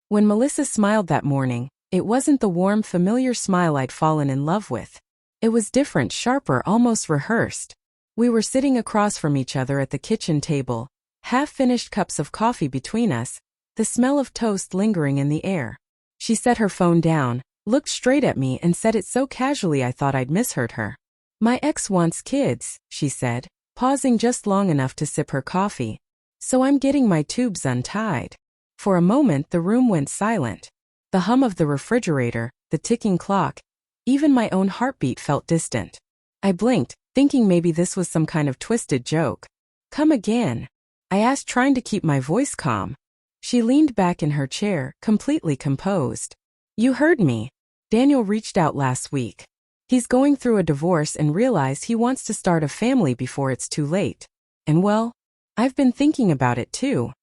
When Melissa smiled that morning, it wasn't the warm, familiar smile I'd fallen in love with. It was different, sharper, almost rehearsed. We were sitting across from each other at the kitchen table, half-finished cups of coffee between us, the smell of toast lingering in the air. She set her phone down, looked straight at me and said it so casually I thought I'd misheard her. "My ex wants kids," she said, pausing just long enough to sip her coffee. "So I'm getting my tubes untied." For a moment the room went silent. The hum of the refrigerator, the ticking clock, even my own heartbeat felt distant. I blinked, thinking maybe this was some kind of twisted joke. "Come again?" I asked, trying to keep my voice calm. She leaned back in her chair, completely composed. "You heard me. Daniel reached out last week. He's going through a divorce and realized he wants to start a family before it's too late. And well, I've been thinking about it too."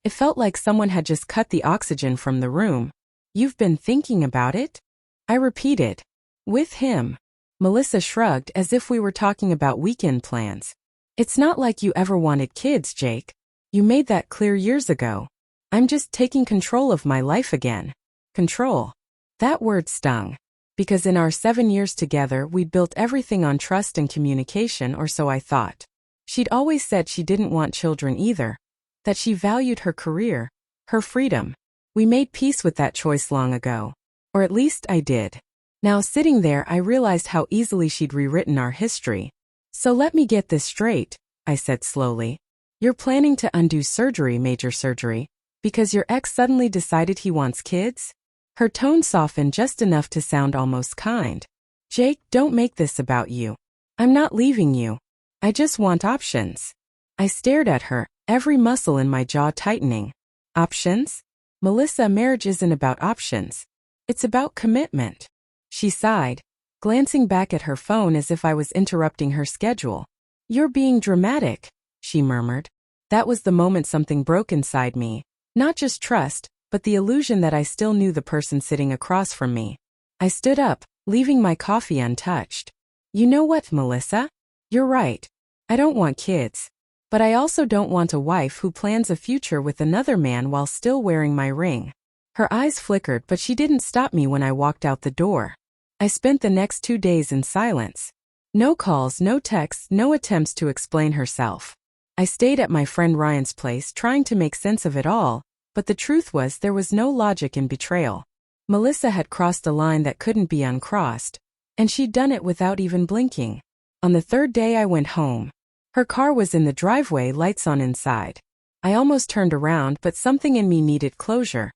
It felt like someone had just cut the oxygen from the room. "You've been thinking about it?" I repeated. "With him." Melissa shrugged as if we were talking about weekend plans. "It's not like you ever wanted kids, Jake. You made that clear years ago. I'm just taking control of my life again." Control. That word stung. Because in our 7 years together we'd built everything on trust and communication, or so I thought. She'd always said she didn't want children either. That she valued her career, her freedom. We made peace with that choice long ago. Or at least I did. Now sitting there I realized how easily she'd rewritten our history. "So let me get this straight," I said slowly. "You're planning to undo surgery, major surgery, because your ex suddenly decided he wants kids?" Her tone softened just enough to sound almost kind. "Jake, don't make this about you. I'm not leaving you. I just want options." I stared at her, every muscle in my jaw tightening. "Options? Melissa, marriage isn't about options. It's about commitment." She sighed, glancing back at her phone as if I was interrupting her schedule. "You're being dramatic," she murmured. That was the moment something broke inside me. Not just trust, but the illusion that I still knew the person sitting across from me. I stood up, leaving my coffee untouched. "You know what, Melissa? You're right. I don't want kids. But I also don't want a wife who plans a future with another man while still wearing my ring." Her eyes flickered, but she didn't stop me when I walked out the door. I spent the next 2 days in silence. No calls, no texts, no attempts to explain herself. I stayed at my friend Ryan's place trying to make sense of it all, but the truth was there was no logic in betrayal. Melissa had crossed a line that couldn't be uncrossed, and she'd done it without even blinking. On the third day I went home. Her car was in the driveway, lights on inside. I almost turned around, but something in me needed closure.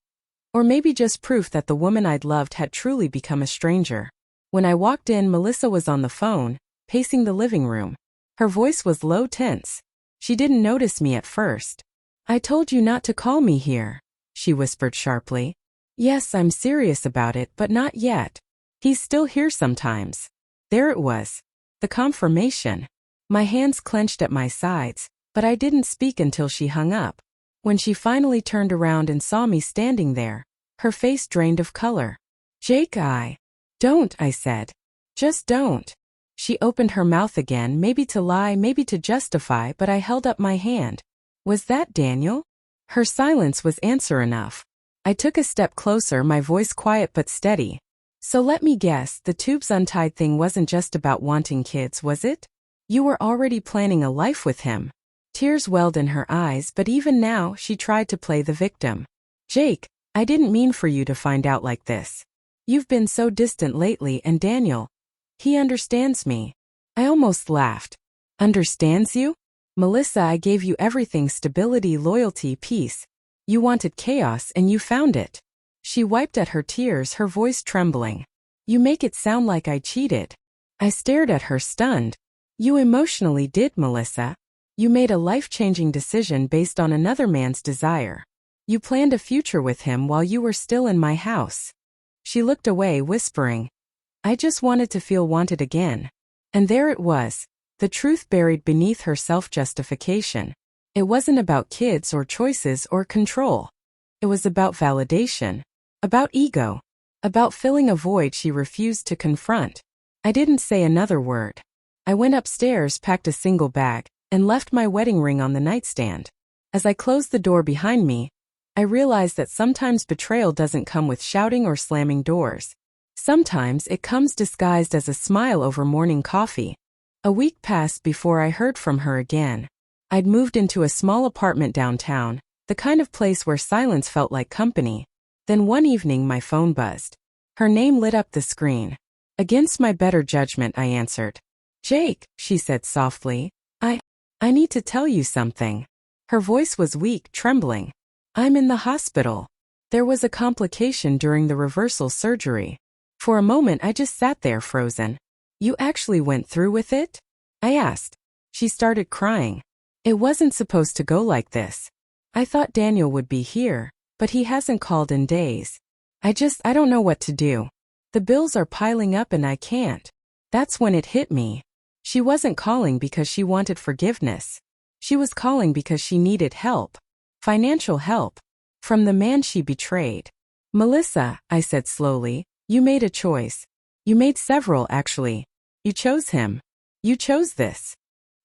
Or maybe just proof that the woman I'd loved had truly become a stranger. When I walked in, Melissa was on the phone, pacing the living room. Her voice was low, tense. She didn't notice me at first. "I told you not to call me here," she whispered sharply. "Yes, I'm serious about it, but not yet. He's still here sometimes." There it was. The confirmation. My hands clenched at my sides, but I didn't speak until she hung up. When she finally turned around and saw me standing there, her face drained of color. "Jake, don't," I said. "Just don't." She opened her mouth again, maybe to lie, maybe to justify, but I held up my hand. "Was that Daniel?" Her silence was answer enough. I took a step closer, my voice quiet but steady. "So let me guess, the tubes untied thing wasn't just about wanting kids, was it? You were already planning a life with him." Tears welled in her eyes, but even now she tried to play the victim. "Jake, I didn't mean for you to find out like this. You've been so distant lately, and Daniel, he understands me." I almost laughed. "Understands you? Melissa, I gave you everything: stability, loyalty, peace. You wanted chaos, and you found it." She wiped at her tears, her voice trembling. "You make it sound like I cheated." I stared at her, stunned. "You emotionally did, Melissa. You made a life-changing decision based on another man's desire. You planned a future with him while you were still in my house." She looked away, whispering, "I just wanted to feel wanted again." And there it was. The truth buried beneath her self-justification. It wasn't about kids or choices or control. It was about validation. About ego. About filling a void she refused to confront. I didn't say another word. I went upstairs, packed a single bag, and left my wedding ring on the nightstand. As I closed the door behind me, I realized that sometimes betrayal doesn't come with shouting or slamming doors. Sometimes it comes disguised as a smile over morning coffee. A week passed before I heard from her again. I'd moved into a small apartment downtown, the kind of place where silence felt like company. Then one evening my phone buzzed. Her name lit up the screen. Against my better judgment, I answered. "Jake," she said softly. I need to tell you something." Her voice was weak, trembling. "I'm in the hospital. There was a complication during the reversal surgery." For a moment I just sat there frozen. "You actually went through with it?" I asked. She started crying. "It wasn't supposed to go like this. I thought Daniel would be here, but he hasn't called in days. I don't know what to do. The bills are piling up and I can't." That's when it hit me. She wasn't calling because she wanted forgiveness. She was calling because she needed help. Financial help. From the man she betrayed. "Melissa," I said slowly, "you made a choice. You made several, actually. You chose him. You chose this."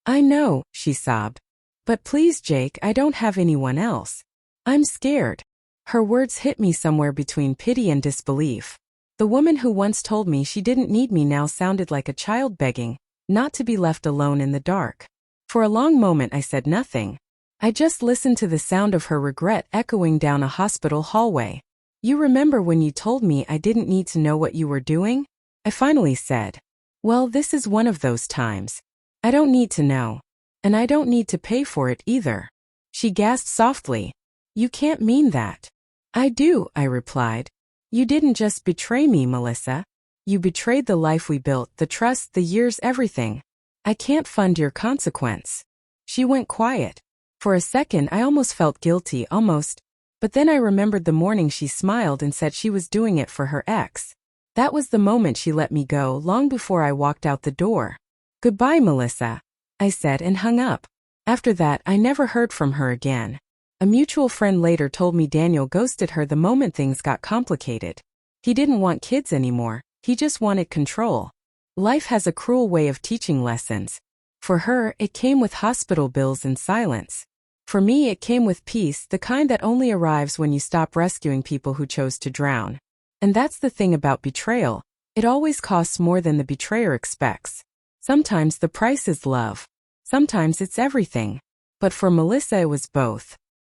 "I know," she sobbed. "But please, Jake, I don't have anyone else. I'm scared." Her words hit me somewhere between pity and disbelief. The woman who once told me she didn't need me now sounded like a child begging not to be left alone in the dark. For a long moment I said nothing. I just listened to the sound of her regret echoing down a hospital hallway. "You remember when you told me I didn't need to know what you were doing?" I finally said. "Well, this is one of those times. I don't need to know. And I don't need to pay for it either." She gasped softly. "You can't mean that." "I do," I replied. "You didn't just betray me, Melissa. You betrayed the life we built, the trust, the years, everything. I can't fund your consequence." She went quiet. For a second I almost felt guilty, but then I remembered the morning she smiled and said she was doing it for her ex. That was the moment she let me go, long before I walked out the door. "Goodbye, Melissa," I said and hung up. After that I never heard from her again. A mutual friend later told me Daniel ghosted her the moment things got complicated. He didn't want kids anymore. He just wanted control. Life has a cruel way of teaching lessons. For her, it came with hospital bills and silence. For me, it came with peace, the kind that only arrives when you stop rescuing people who chose to drown. And that's the thing about betrayal. It always costs more than the betrayer expects. Sometimes the price is love. Sometimes it's everything. But for Melissa it was both.